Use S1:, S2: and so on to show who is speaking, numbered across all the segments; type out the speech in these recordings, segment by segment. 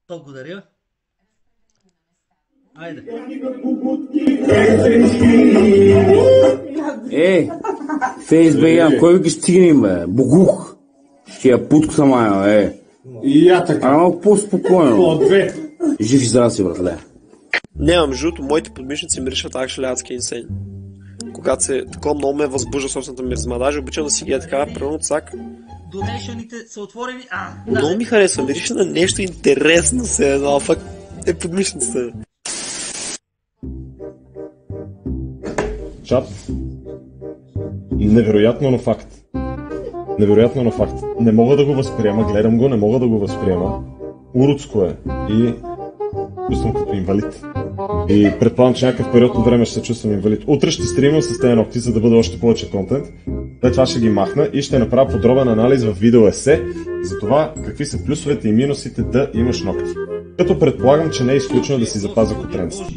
S1: Благодаря. Айде.
S2: Фейсбеям, кой ги стигнем, бе? Богух! Ще я путка сама, бе.
S3: И я така.
S2: Малко по-спокойно.
S3: По-две.
S2: Жив и здрав си, братле.
S4: Нямам жуто, моите подмишници миришат actually адски инсейн. Когато се такова много ме възбужда собствената миризма. Даже обичам да си ги е така, пръвно цак.
S1: Донейшъните са отворени.
S4: Много ми харесва, мирише на нещо интересно се едно, факт е подмишницата.
S3: Чат. Невероятно, но факт. Невероятно, но факт. Не мога да го възприема, гледам го, не мога да го възприема. Уродско е. И чувствам като инвалид. И предполагам, че някакъв период от време ще се чувствам инвалид. Утре ще стримам с тези ногти, за да бъде още повече контент. След това ще ги махна и ще направя подробен анализ в видео есе за това какви са плюсовете и минусите да имаш ногти. Като предполагам, че не е изключено да си запазя котренцата.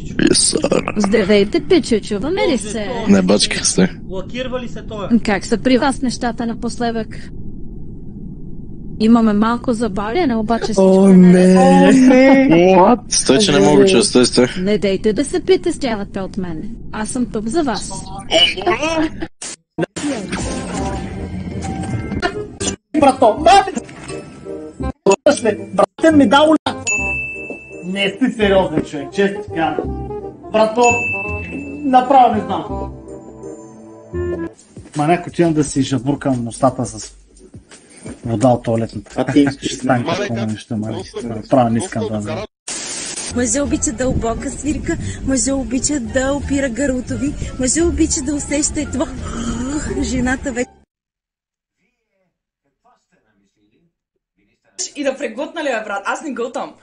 S5: Здравейте, пичо, чуваме ли се?
S6: Не бачках се.
S1: Лакирва ли се това?
S5: Как са при вас нещата напоследък? Имаме малко забавяне, обаче всичко
S6: What? Стой, че не мога чуя, стой.
S5: Не дейте да се притеснявате от мене. Аз съм тук за вас.
S7: Брато, братен ми дал не си сериозен човек, често така. Брато, направо не знам. Ма някой отивам да си жабуркам устата с вода от туалетната.
S4: А ти
S7: ще стане такова нещо, направо не искам да знам.
S8: Мъже обича дълбока свирка, мъже обича да опира гърлото ви, мъже обича да усеща и това. Жената вече.
S9: И да преглътна ли, бе, брат? Аз не гълтам.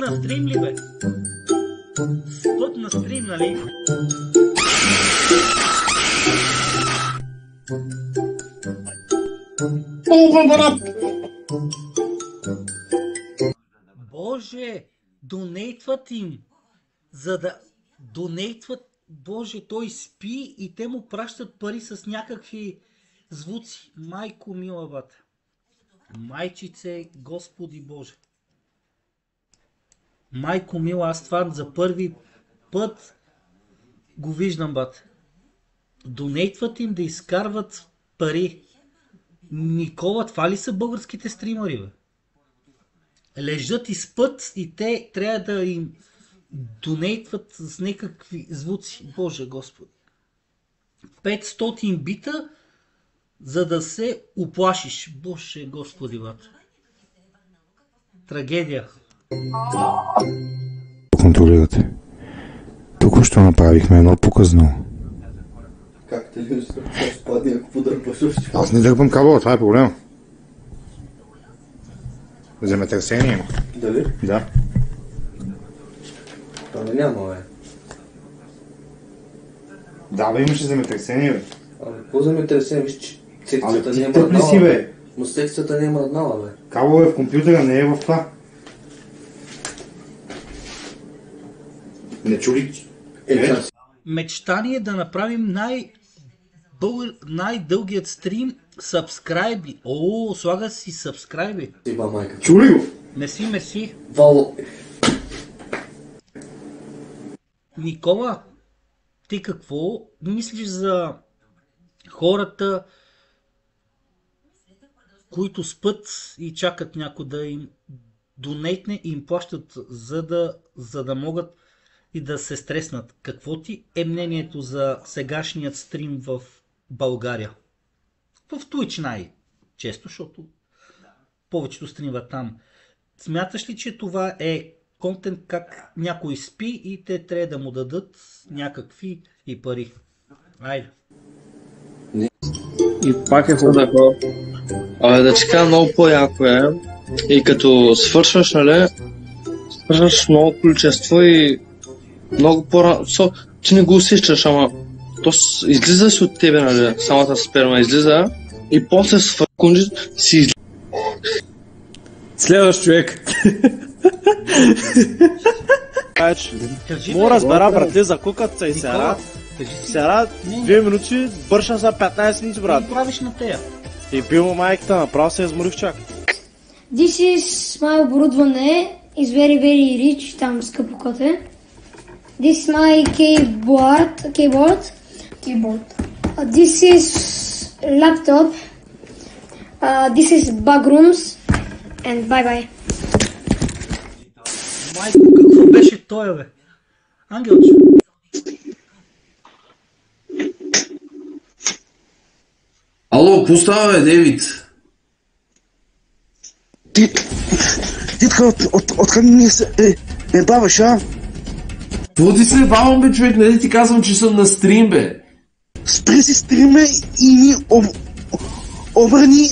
S1: На стрим ли, бе? Път на стрим, нали? Боже, донейтват им, за да донейтват. Боже, той спи и те му пращат пари с някакви звуци. Майко мила, бата. Майчице, Господи Боже. Майко мила, аз това за първи път го виждам, бат. Донейтват им да изкарват пари. Никола, това ли са българските стримари, бе? Лежат и спът и те трябва да им донейтват с някакви звуци. Боже Господи. 500 бита, за да се уплашиш. Боже Господи, бат. Трагедия.
S10: Контролирате. Току-що направихме едно показно.
S11: Как те ли ще спадне, ако подърпаш още?
S10: Аз не дърпам кабела, това е проблема. Земетресение има.
S11: Дали?
S10: Да.
S11: Това не няма, бе.
S10: Да, бе, имаше земетресение, бе.
S11: Абе, какво земетресение? Виж, че секцията не е
S10: тъп ли си, бе?
S11: Но секцията не е мръднала, бе.
S10: Кабел е в компютъра, не е в това. Не чули?
S1: Мечтание е да направим най-дългият стрим сабскрайби. О, слага си сабскрайби.
S10: Чули го?
S1: Меси.
S11: Вало.
S1: Никола, ти какво мислиш за хората, които спят и чакат някой да им донейтне и им плащат, за да могат и да се стреснат? Какво ти е мнението за сегашният стрим в България? В Twitch най-често, защото повечето стримват там. Смяташ ли, че това е контент, как някой спи и те трябва да му дадат някакви и пари? Айде.
S4: И пак е хубаво. Да ти кажа, много по-яко е. И като свършваш, нали, свършваш много количество и много по-рано. Ти не го усещаш, ама
S6: То излизаш от тебе, нали, самата сперма излиза и после с факунджи си излиза.
S12: Следващ човек.
S7: Мога разбера, братле, закукат се и сера. Сера 2 минути, бърша за 15 минути, брат.
S1: Какво правиш на тея?
S7: И бил майката, направо се изморих чак.
S13: This is my оборудване. Is very rich, там скъпо коте. This is my keyboard. This is laptop. This is backrooms. And bye.
S1: Майко, какво беше той, бе? Ангелчо.
S14: Ало, какво става, бе, Дейвид?
S15: Титка, откъде ми се баваш, а?
S14: Какво ти се бавам, бе, човек? Не ти казвам, че съм на стрим, бе.
S15: Спри си стрима и ни обрани,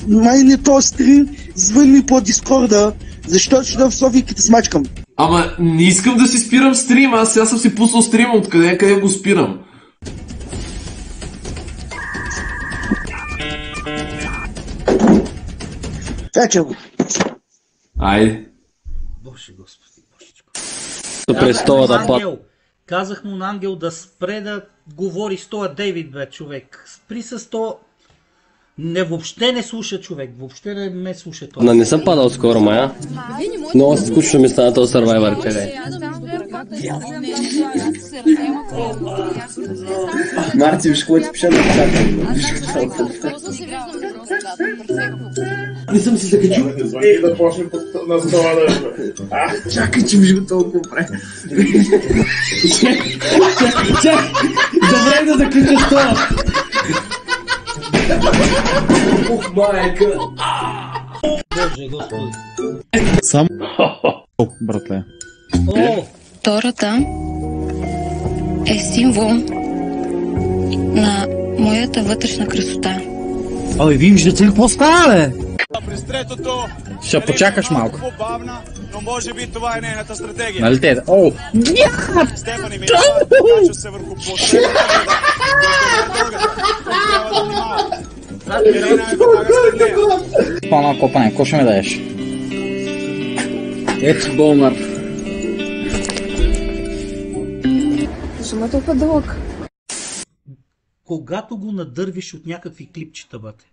S15: май не този стрим, звъни ми по Дискорда, защото ще да в София и те смачкам.
S14: Ама не искам да си спирам стрим, аз сега съм си пуснал стрима, къде го спирам.
S15: Вече го.
S14: Айде.
S1: Боже Господи, Божичко.
S12: Престола да пад.
S1: Казах му на Ангел да спре да говори с този Дейвид, бе, човек. Спри с то. Въобще не слуша, човек. Въобще не ме слуша това.
S12: Не съм падал скоро, мая. Много скучно ми стана този Survivor, къде.
S11: Марти, виж какво ти пиша на чата.
S14: Не съм си закачил.
S10: Ей, да почне на стола да...
S14: Чакай, че виж го толкова пре.
S12: Забравих да заключа стола.
S14: Ух, майка.
S1: Боже Господи.
S3: Сам... братле.
S16: Втората е символ на моята вътрешна красота.
S7: Абе, виждате ли какво става, бе?
S17: През третото...
S12: Ще почакаш малко.
S17: По-бавна, но може би това е нейната стратегия.
S12: Нали те? О!
S17: Стефани минава, качва се върху последната вода.
S12: По-малко копане, какво ще ме дадеш? Ето Болнар.
S13: Защо толкова дълъг?
S1: Когато го надървиш от някакви клипчета, бате.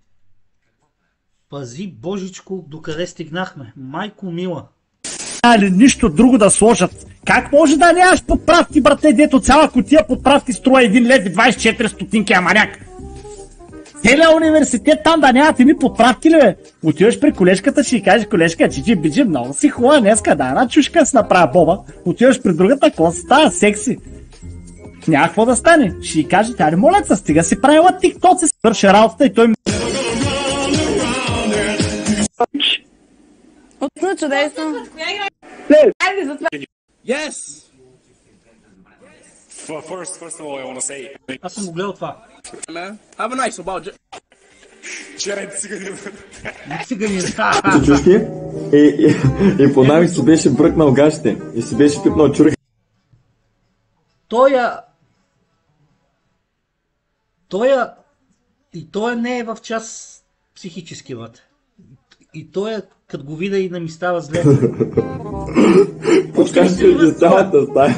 S1: Пази, Божичко, докъде стигнахме. Майко мила.
S7: Нищо друго да сложат. Как може да нямаш подправки, брате, дето цяла кутия подправки струва 1 лев и 24 стотинки, аманяк? Целият университет там да нямат едни подправки ли, бе? Отиваш при колежката, ще й кажеш, колежка, биджи, много си хубава днеска, да, една чушка си направя боба. Отиваш при другата, какво става, секси. Няма какво да стане. Ще й каже, тя не моля се, стига си правила тиктоци, свърши работата и той...
S9: Отно чудесно.
S17: Yes! First of all, I want to say...
S1: Аз съм го гледал това.
S17: Man, have a nice about... Черен циганин.
S1: Циганин.
S18: Чучушки и по нами си беше бръкнал гащите и си беше пипнал чурка.
S1: Той не е в час психически, бате. И той като го видя и не ми става зле.
S18: Подкажи ми цялата стая.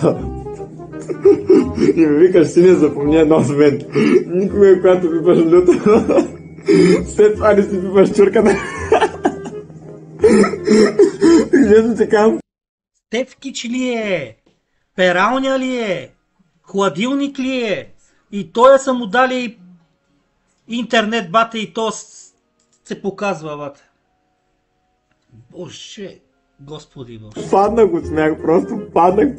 S18: И ми викаш, си не запомни едно с мен. Никога, когато пипаш люто, след това не си пипаш чурката. Честно ти казвам.
S1: Стевкич ли е? Пералня ли е? Хладилник ли е? И той са му дали интернет, бате, и то се показва, бате. Боже, Господи Боже.
S18: Паднах от смях, просто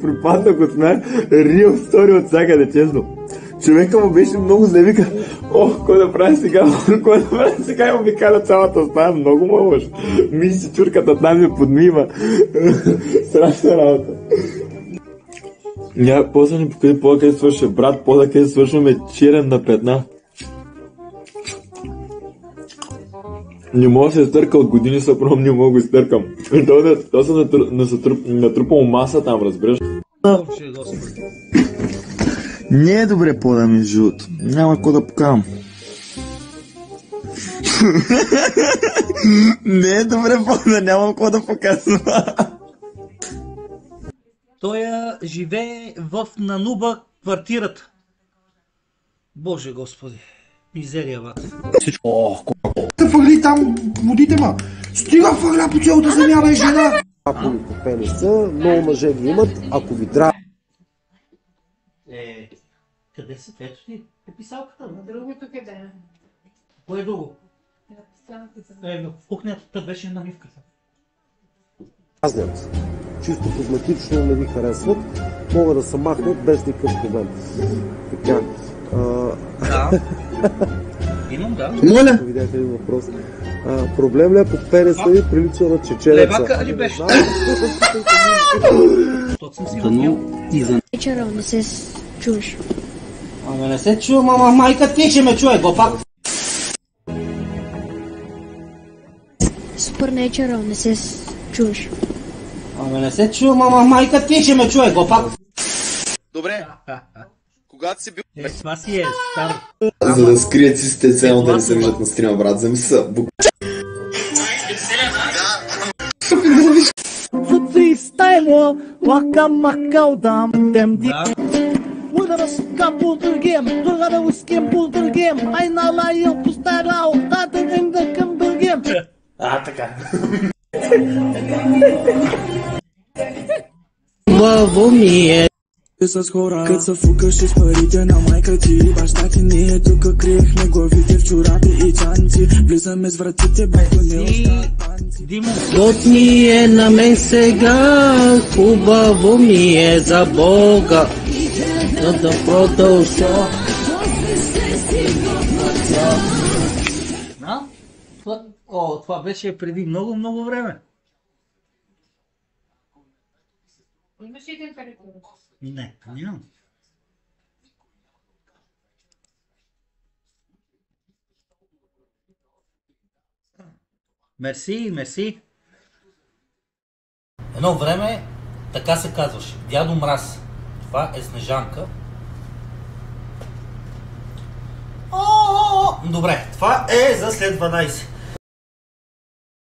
S18: припаднах от смях. Real story от всякъде, честно. Човека му беше много зле, вика, какво да прави сега, и му обикаля цялата стая, много му лъж. Мисли си чурката там ми подмива. Страшна работа. После ни покажи къде свърша, брат, къде свършваме черен на петна. Не мога да се изтърка от години, съпром не мога да го изтъркам. То се натрупал маса там, разбираш?
S1: Боже Господи.
S15: Не е добре по-да ми жълто. Няма какво да покавам. Не е добре по-да, няма какво да показва.
S1: Той живее в Нануба квартирата. Боже господи, мизерия вата.
S19: Да фърли там водите, ма. Стига фърля по цялата земя, бе, жена.
S20: Ако купе не са, много мъже ги имат, ако ви драга.
S1: Къде са? Ето ти описалката.
S13: Другото къде?
S1: Кое е друго? В кухнята беше намивката.
S20: Празнят. Чисто козметично не ви харесват, могат да се махнат без никакъв проблем. Така.
S1: Да. Имам, да.
S20: Моля? Видяхте един въпрос. Проблем ли е по пениса ви прилича на чеченеца?
S1: Левака ли беше?
S13: Вечера не се чуеш.
S19: Ама не се чува, мама майка ти, че ме чуе, глупак.
S13: Supernatural не се чуеш.
S19: Ама не се чува, мама майка ти, че ме чуе, глупак.
S4: Добре. Когато си бил...
S1: Това си е стар.
S11: За да скрият си сте цяло да не се виждат на стрима, брат. Вземи са
S7: Freestyle, waka makaldam dem di. Udaras kapuldur game, durgada uskim puldur game. Aynala yok pustarao, tatın ende kımdır game.
S19: Така.
S21: Баво ми е с хора, като се фукаш с парите на майка ти и баща ти. Ние тук криехме главите в чорапи и чанци. Влизаме с вратите, бако не остава панци.
S22: Год ми е на мен сега, хубаво ми е за Бога. Да продължа.
S1: Това беше преди много време.
S13: Имаш ли температура?
S1: Не, нямам. Мерси. Едно време така се казваше. Дядо Мраз. Това е Снежанка. Добре, това е за след 12.